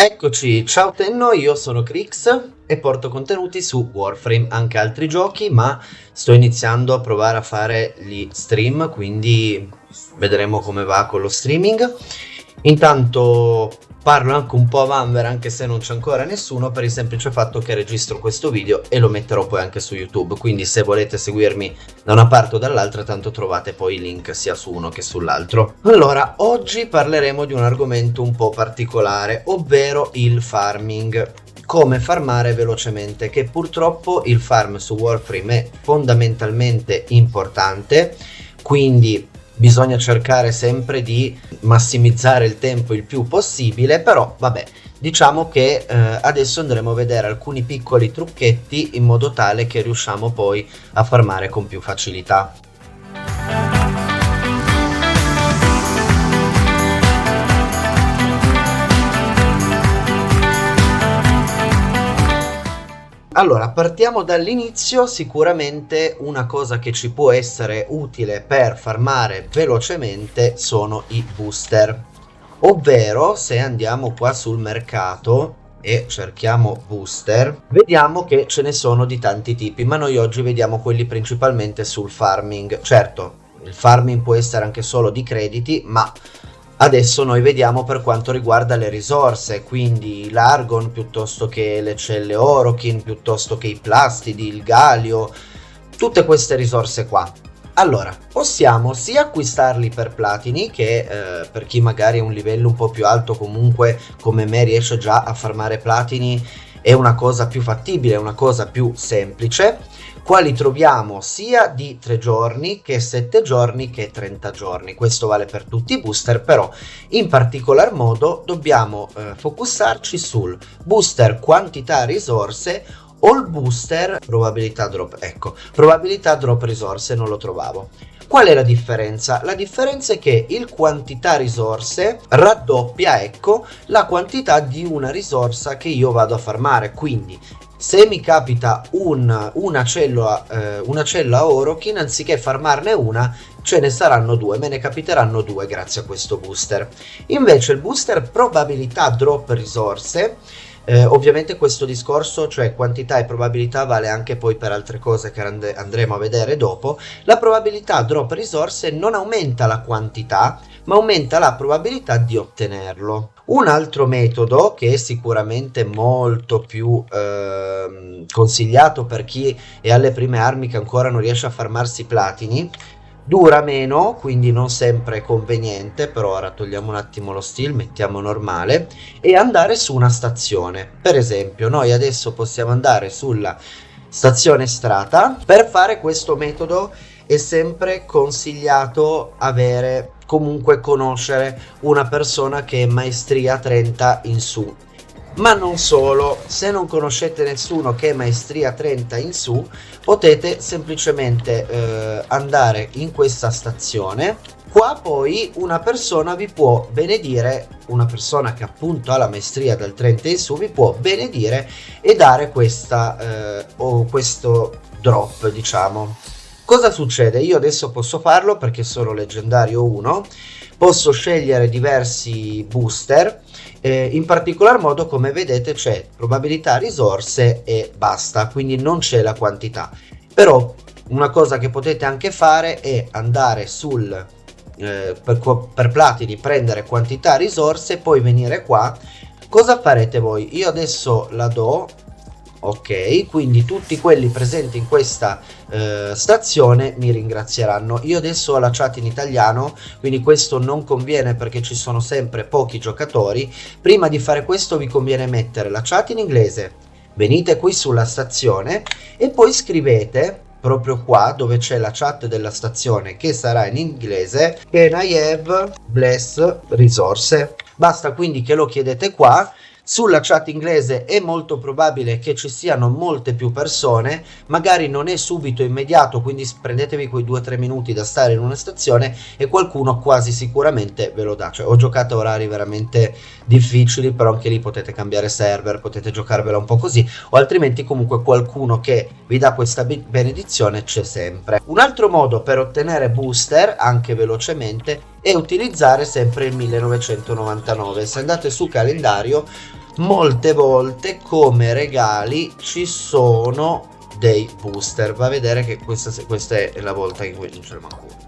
Eccoci, ciao Tenno, io sono Crix e porto contenuti su Warframe, anche altri giochi, ma sto iniziando a provare a fare gli stream, quindi vedremo come va con lo streaming. Intanto parlo anche un po' a vanvera, anche se non c'è ancora nessuno, per il semplice fatto che registro questo video e lo metterò poi anche su YouTube, quindi se volete seguirmi da una parte o dall'altra, tanto trovate poi i link sia su uno che sull'altro. Allora, oggi parleremo di un argomento un po' particolare, ovvero il farming. Come farmare velocemente, che purtroppo il farm su Warframe è fondamentalmente importante, quindi bisogna cercare sempre di massimizzare il tempo il più possibile, però vabbè, diciamo che adesso andremo a vedere alcuni piccoli trucchetti in modo tale che riusciamo poi a farmare con più facilità. Allora, partiamo dall'inizio. Sicuramente una cosa che ci può essere utile per farmare velocemente sono i booster, ovvero se andiamo qua sul mercato e cerchiamo booster, vediamo che ce ne sono di tanti tipi, ma noi oggi vediamo quelli principalmente sul farming. Certo, il farming può essere anche solo di crediti, ma adesso noi vediamo per quanto riguarda le risorse, quindi l'Argon piuttosto che le celle Orokin, piuttosto che i plastidi, il Galio, tutte queste risorse qua. Allora, possiamo sia acquistarli per platini, che per chi magari ha un livello un po' più alto, comunque come me riesce già a farmare platini, è una cosa più fattibile, è una cosa più semplice. Quali troviamo sia di 3 giorni che 7 giorni che 30 giorni. Questo vale per tutti i booster, però in particolar modo dobbiamo focussarci sul booster quantità risorse o il booster probabilità drop. Ecco, probabilità drop risorse non lo trovavo. Qual è la differenza? La differenza è che il quantità risorse raddoppia, ecco, la quantità di una risorsa che io vado a farmare. Quindi se mi capita una cellula Orokin, anziché farmarne una, ce ne saranno due, me ne capiteranno due grazie a questo booster. Invece il booster probabilità drop risorse, ovviamente questo discorso, cioè quantità e probabilità, vale anche poi per altre cose che andremo a vedere dopo. La probabilità drop risorse non aumenta la quantità, ma aumenta la probabilità di ottenerlo. Un altro metodo che è sicuramente molto più consigliato per chi è alle prime armi, che ancora non riesce a farmarsi platini, dura meno, quindi non sempre è conveniente, però ora togliamo un attimo lo skill, mettiamo normale, e andare su una stazione. Per esempio noi adesso possiamo andare sulla stazione Strata. Per fare questo metodo è sempre consigliato avere, comunque conoscere una persona che è maestria 30 in su, ma non solo. Se non conoscete nessuno che è maestria 30 in su, potete semplicemente andare in questa stazione. Qua poi una persona vi può benedire, una persona che appunto ha la maestria dal 30 in su vi può benedire e dare questa questo drop, diciamo. Cosa succede? Io adesso posso farlo perché sono leggendario 1, posso scegliere diversi booster, in particolar modo, come vedete, c'è probabilità risorse e basta, quindi non c'è la quantità. Però una cosa che potete anche fare è andare sul per platini, prendere quantità risorse, poi venire qua. Cosa farete voi? Io adesso la do. Ok, quindi tutti quelli presenti in questa stazione mi ringrazieranno. Io adesso ho la chat in italiano, quindi questo non conviene perché ci sono sempre pochi giocatori. Prima di fare questo vi conviene mettere la chat in inglese, venite qui sulla stazione e poi scrivete proprio qua dove c'è la chat della stazione, che sarà in inglese: Can I have bless resource? Basta quindi che lo chiedete qua. Sulla chat inglese è molto probabile che ci siano molte più persone, magari non è subito immediato, quindi prendetevi quei 2-3 minuti da stare in una stazione e qualcuno quasi sicuramente ve lo dà. Cioè, ho giocato a orari veramente difficili, però anche lì potete cambiare server, potete giocarvela un po' così, o altrimenti comunque qualcuno che vi dà questa benedizione c'è sempre. Un altro modo per ottenere booster anche velocemente è utilizzare sempre il 1999. Se andate sul calendario molte volte come regali ci sono dei booster. Va a vedere che questa è la volta in cui non ce ne manco uno.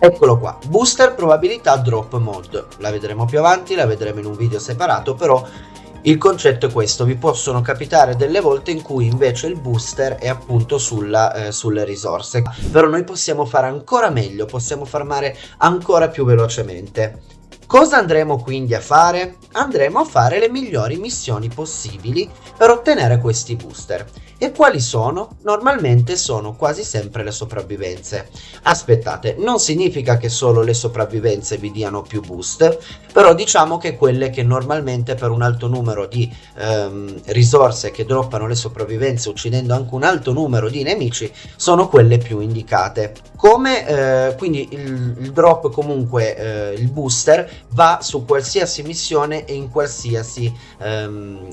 Eccolo qua, booster probabilità drop mod, la vedremo più avanti, la vedremo in un video separato, però il concetto è questo: vi possono capitare delle volte in cui invece il booster è appunto sulle risorse, però noi possiamo fare ancora meglio, possiamo farmare ancora più velocemente. Cosa andremo quindi a fare? Andremo a fare le migliori missioni possibili per ottenere questi booster. E quali sono? Normalmente sono quasi sempre le sopravvivenze. Aspettate, non significa che solo le sopravvivenze vi diano più boost, però diciamo che quelle che normalmente per un alto numero di risorse che droppano le sopravvivenze uccidendo anche un alto numero di nemici sono quelle più indicate. Quindi il drop, comunque il booster, va su qualsiasi missione e in qualsiasi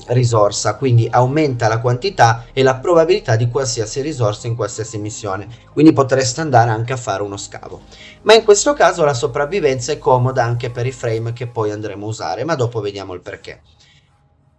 risorsa, quindi aumenta la quantità e la probabilità di qualsiasi risorsa in qualsiasi missione, quindi potreste andare anche a fare uno scavo. Ma in questo caso la sopravvivenza è comoda anche per i frame che poi andremo a usare, ma dopo vediamo il perché.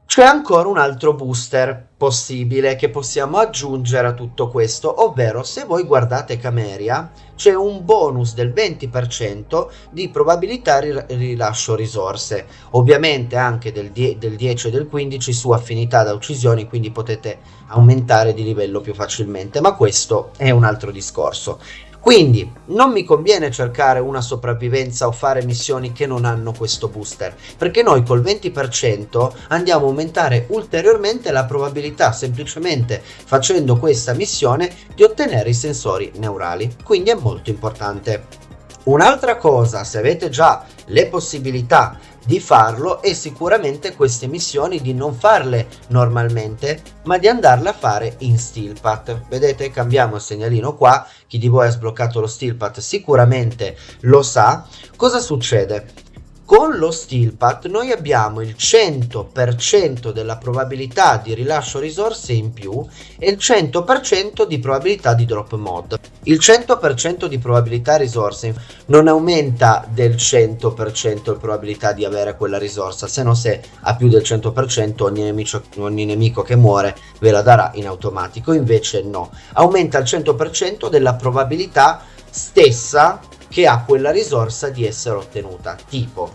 C'è ancora un altro booster possibile che possiamo aggiungere a tutto questo, ovvero se voi guardate Cameria c'è un bonus del 20% di probabilità rilascio risorse, ovviamente anche del 10 e del 15 su affinità da uccisioni, quindi potete aumentare di livello più facilmente, ma questo è un altro discorso. Quindi non mi conviene cercare una sopravvivenza o fare missioni che non hanno questo booster, perché noi col 20% andiamo a aumentare ulteriormente la probabilità, semplicemente facendo questa missione, di ottenere i sensori neurali, quindi è molto importante. Un'altra cosa, se avete già le possibilità di farlo, è sicuramente queste missioni di non farle normalmente, ma di andarle a fare in Steel Path. Vedete, cambiamo il segnalino qua, chi di voi ha sbloccato lo Steel Path sicuramente lo sa. Cosa succede? Con lo Steel Path noi abbiamo il 100% della probabilità di rilascio risorse in più e il 100% di probabilità di drop mod. Il 100% di probabilità risorse non aumenta del 100% la probabilità di avere quella risorsa, se no, se ha più del 100% ogni nemico che muore ve la darà in automatico, invece no, aumenta il 100% della probabilità stessa che ha quella risorsa di essere ottenuta. Tipo,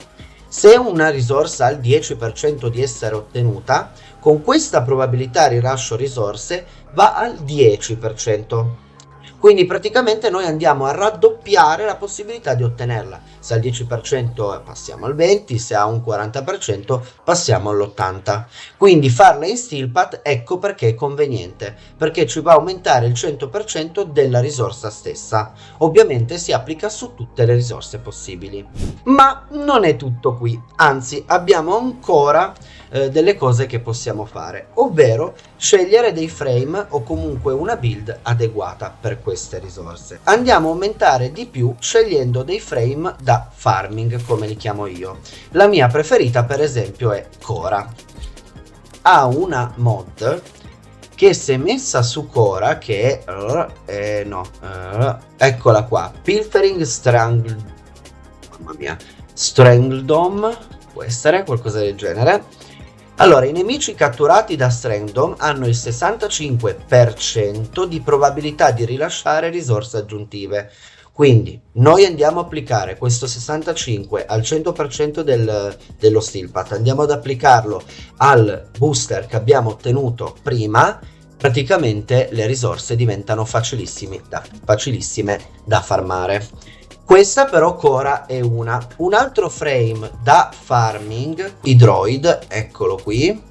se una risorsa ha il 10% di essere ottenuta, con questa probabilità rilascio risorse va al 10%. Quindi praticamente noi andiamo a raddoppiare la possibilità di ottenerla. Se al 10% passiamo al 20%, se ha un 40% passiamo all'80%. Quindi farla in Steel Path, ecco perché è conveniente, perché ci va a aumentare il 100% della risorsa stessa. Ovviamente si applica su tutte le risorse possibili. Ma non è tutto qui, anzi abbiamo ancora delle cose che possiamo fare, ovvero scegliere dei frame o comunque una build adeguata per queste risorse. Andiamo a aumentare di più scegliendo dei frame da farming, come li chiamo io. La mia preferita per esempio è Cora. Ha una mod che, se messa su Cora, che è eccola qua, Pilfering Strangledom, può essere qualcosa del genere. Allora, i nemici catturati da Strangledom hanno il 65% di probabilità di rilasciare risorse aggiuntive. Quindi noi andiamo a applicare questo 65 al 100% dello Steel Path, andiamo ad applicarlo al booster che abbiamo ottenuto prima, praticamente le risorse diventano facilissime da farmare. Questa però Cora è un altro frame da farming, i droid, eccolo qui.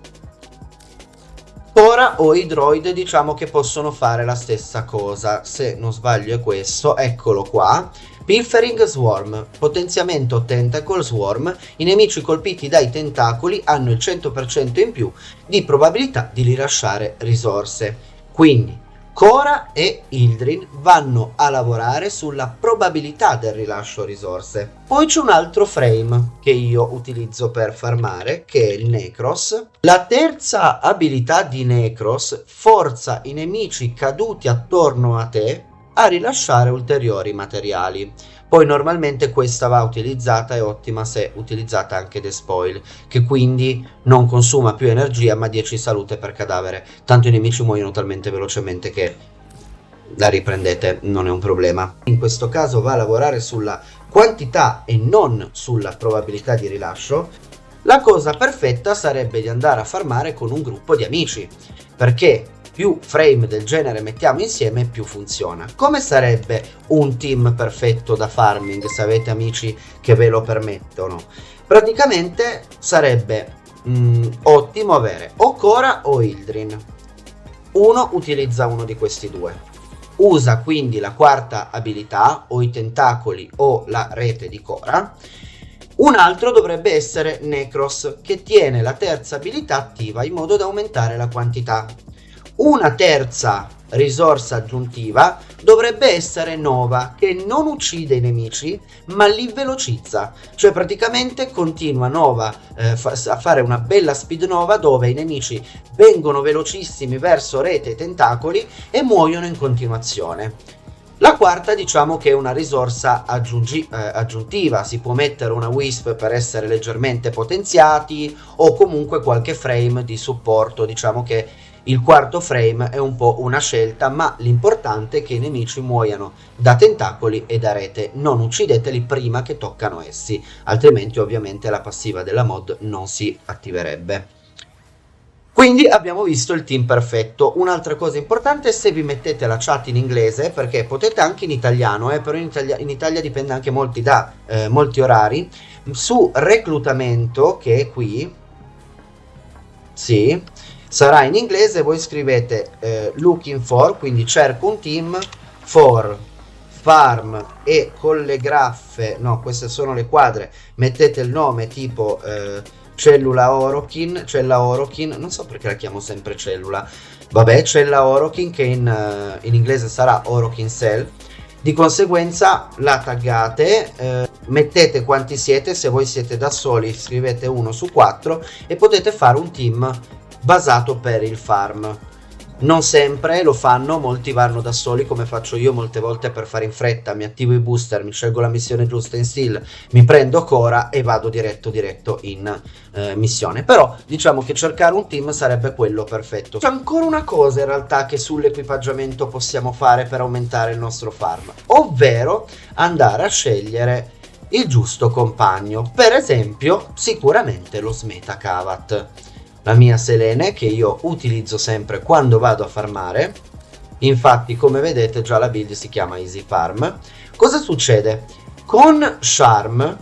Cora o i droid diciamo che possono fare la stessa cosa, se non sbaglio è questo, eccolo qua. Pilfering Swarm, potenziamento Tentacle Swarm, i nemici colpiti dai tentacoli hanno il 100% in più di probabilità di rilasciare risorse. Quindi Cora e Ildrin vanno a lavorare sulla probabilità del rilascio risorse. Poi c'è un altro frame che io utilizzo per farmare, che è il Necros. La terza abilità di Necros forza i nemici caduti attorno a te a rilasciare ulteriori materiali. Poi normalmente questa va utilizzata, è ottima se utilizzata anche despoil, che quindi non consuma più energia ma 10 salute per cadavere, tanto i nemici muoiono talmente velocemente che la riprendete, non è un problema. In questo caso va a lavorare sulla quantità e non sulla probabilità di rilascio. La cosa perfetta sarebbe di andare a farmare con un gruppo di amici, perché più frame del genere mettiamo insieme più funziona. Come sarebbe un team perfetto da farming se avete amici che ve lo permettono? Praticamente sarebbe ottimo avere o Cora o Ildrin. Uno utilizza uno di questi due, usa quindi la quarta abilità o i tentacoli o la rete di Cora. Un altro dovrebbe essere Necros, che tiene la terza abilità attiva in modo da aumentare la quantità. Una terza risorsa aggiuntiva dovrebbe essere Nova, che non uccide i nemici ma li velocizza, cioè praticamente continua Nova a fare una bella speed Nova dove i nemici vengono velocissimi verso rete e tentacoli e muoiono in continuazione. La quarta diciamo che è una risorsa aggiuntiva, si può mettere una Wisp per essere leggermente potenziati o comunque qualche frame di supporto, diciamo che il quarto frame è un po' una scelta, ma l'importante è che i nemici muoiano da tentacoli e da rete, non uccideteli prima che toccano essi, altrimenti ovviamente la passiva della mod non si attiverebbe. Quindi abbiamo visto il team perfetto. Un'altra cosa importante è se vi mettete la chat in inglese, perché potete anche in italiano, però in Italia dipende anche molti da molti orari. Su reclutamento, che è qui, sì, sarà in inglese, voi scrivete looking for, quindi cerco un team for farm e con le graffe, no, queste sono le quadre, mettete il nome tipo Cella Orokin, non so perché la chiamo sempre cellula, vabbè, Cella Orokin, che in inglese sarà Orokin Cell. Di conseguenza la taggate, mettete quanti siete, se voi siete da soli scrivete 1 su 4 e potete fare un team basato per il farm. Non sempre lo fanno, molti vanno da soli come faccio io molte volte per fare in fretta, mi attivo i booster, mi scelgo la missione giusta in steal, mi prendo Cora e vado diretto in missione. Però diciamo che cercare un team sarebbe quello perfetto. C'è ancora una cosa in realtà che sull'equipaggiamento possiamo fare per aumentare il nostro farm, ovvero andare a scegliere il giusto compagno, per esempio sicuramente lo Smeta Kavat. La mia Selene, che io utilizzo sempre quando vado a farmare, infatti come vedete già la build si chiama Easy Farm. Cosa succede? Con Charm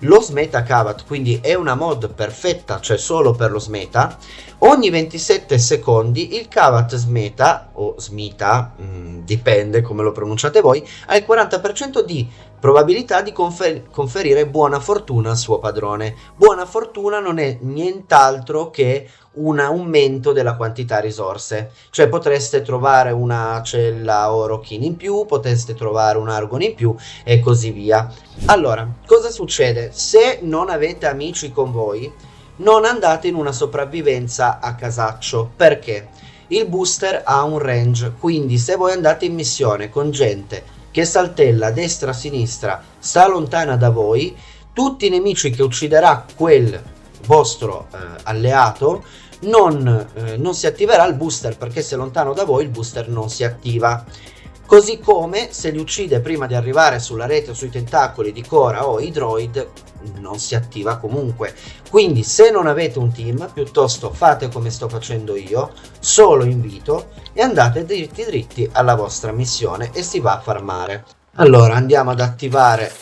lo Smeta Kavat, quindi è una mod perfetta, cioè solo per lo Smeta, ogni 27 secondi il Kavat Smeta o Smita, dipende come lo pronunciate voi, ha il 40% di probabilità di conferire buona fortuna al suo padrone. Buona fortuna non è nient'altro che un aumento della quantità risorse, cioè potreste trovare una cella Orokin in più, potreste trovare un Argon in più e così via. Allora, cosa succede? Se non avete amici con voi, non andate in una sopravvivenza a casaccio, perché il booster ha un range, quindi se voi andate in missione con gente che saltella a destra a sinistra, sta lontana da voi, tutti i nemici che ucciderà quel vostro alleato non si attiverà il booster, perché se è lontano da voi il booster non si attiva. Così come se li uccide prima di arrivare sulla rete o sui tentacoli di Cora o i droid non si attiva comunque. Quindi se non avete un team, piuttosto fate come sto facendo io, solo invito, e andate dritti alla vostra missione e si va a farmare. Allora andiamo ad attivare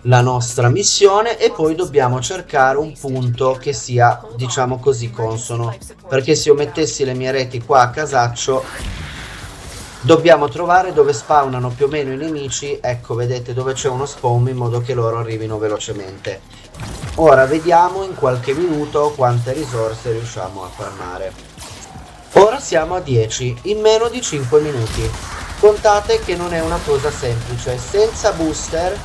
la nostra missione e poi dobbiamo cercare un punto che sia, diciamo così, consono, perché se io mettessi le mie reti qua a casaccio dobbiamo trovare dove spawnano più o meno i nemici, ecco, vedete dove c'è uno spawn, in modo che loro arrivino velocemente. Ora vediamo in qualche minuto quante risorse riusciamo a farmare. Ora siamo a 10 in meno di 5 minuti. Contate che non è una cosa semplice, senza booster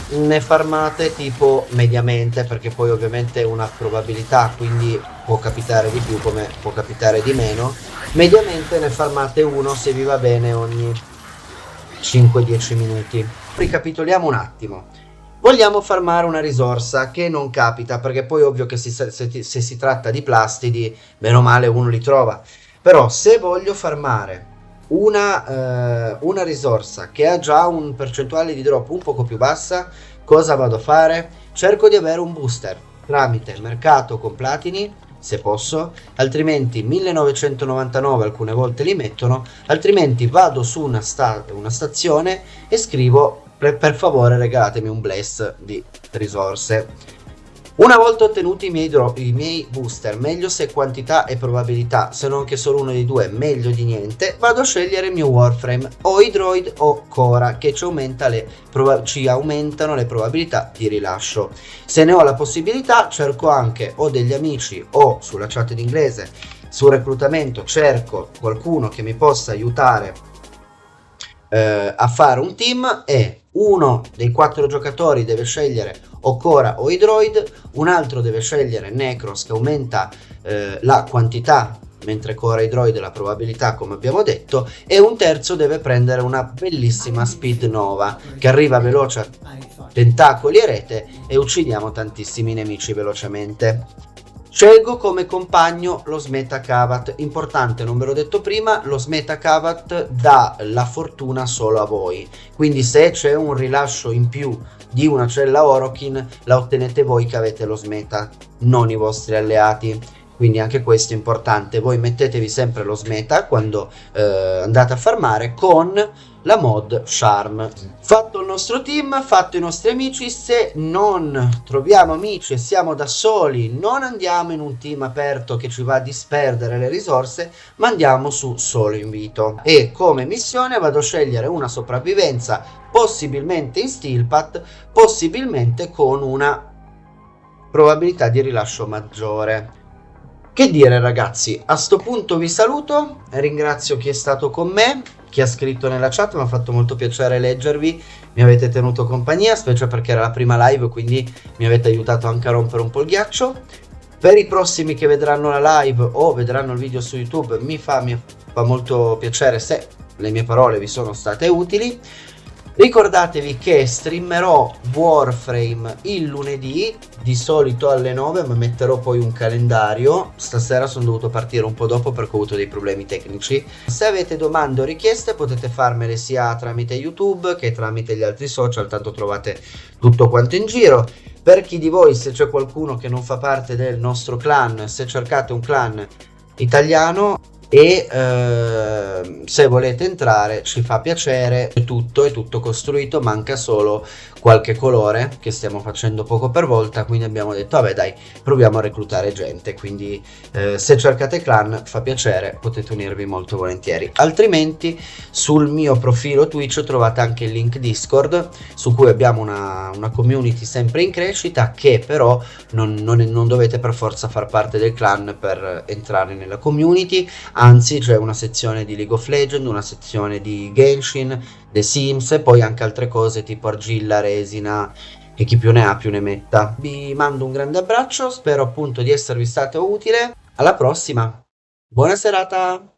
ne farmate tipo mediamente, perché poi ovviamente è una probabilità, quindi può capitare di più come può capitare di meno. Mediamente ne farmate uno, se vi va bene, ogni 5-10 minuti. Ricapitoliamo un attimo. Vogliamo farmare una risorsa che non capita, perché poi ovvio che se si tratta di plastidi, bene o male uno li trova. Però se voglio farmare una risorsa che ha già un percentuale di drop un poco più bassa, cosa vado a fare? Cerco di avere un booster tramite mercato con platini, se posso, altrimenti 1999 alcune volte li mettono, altrimenti vado su una stazione e scrivo per favore regalatemi un bless di risorse. Una volta ottenuti i miei booster, meglio se quantità e probabilità, se non che solo uno dei due, meglio di niente, vado a scegliere il mio Warframe, o Hydroid o Cora, che ci aumentano le probabilità di rilascio. Se ne ho la possibilità, cerco anche o degli amici o sulla chat in inglese, sul reclutamento, cerco qualcuno che mi possa aiutare a fare un team, e uno dei 4 giocatori deve scegliere o Cora o Hydroid, un altro deve scegliere Necros che aumenta la quantità, mentre Cora e Hydroid la probabilità, come abbiamo detto, e un terzo deve prendere una bellissima Speed Nova che arriva veloce a tentacoli e rete e uccidiamo tantissimi nemici velocemente. Scelgo come compagno lo Smeta Kavat. Importante, non ve l'ho detto prima, lo Smeta Kavat dà la fortuna solo a voi. Quindi se c'è un rilascio in più di una cella Orokin, la ottenete voi che avete lo Smeta, non i vostri alleati. Quindi anche questo è importante. Voi mettetevi sempre lo Smeta quando andate a farmare con la mod Charm. Fatto il nostro team, fatto i nostri amici, se non troviamo amici e siamo da soli, non andiamo in un team aperto che ci va a disperdere le risorse, ma andiamo su solo invito. E come missione vado a scegliere una sopravvivenza, possibilmente in Steelpath, possibilmente con una probabilità di rilascio maggiore. Che dire ragazzi, a sto punto vi saluto, ringrazio chi è stato con me, chi ha scritto nella chat, mi ha fatto molto piacere leggervi, mi avete tenuto compagnia, specie perché era la prima live, quindi mi avete aiutato anche a rompere un po' il ghiaccio. Per i prossimi che vedranno la live o vedranno il video su YouTube mi fa molto piacere se le mie parole vi sono state utili. Ricordatevi che streamerò Warframe il lunedì, di solito alle 9, ma metterò poi un calendario. Stasera sono dovuto partire un po' dopo perché ho avuto dei problemi tecnici. Se avete domande o richieste potete farmele sia tramite YouTube che tramite gli altri social, tanto trovate tutto quanto in giro. Per chi di voi, se c'è qualcuno che non fa parte del nostro clan, se cercate un clan italiano e se volete entrare ci fa piacere, è tutto costruito, manca solo qualche colore che stiamo facendo poco per volta, quindi abbiamo detto vabbè dai, proviamo a reclutare gente, quindi se cercate clan fa piacere, potete unirvi molto volentieri, altrimenti sul mio profilo Twitch trovate anche il link Discord su cui abbiamo una community sempre in crescita, che però non dovete per forza far parte del clan per entrare nella community, anzi c'è una sezione di League of Legends, una sezione di Genshin, The Sims e poi anche altre cose tipo argilla, resina e chi più ne ha più ne metta. Vi mando un grande abbraccio, spero appunto di esservi stato utile, alla prossima, buona serata!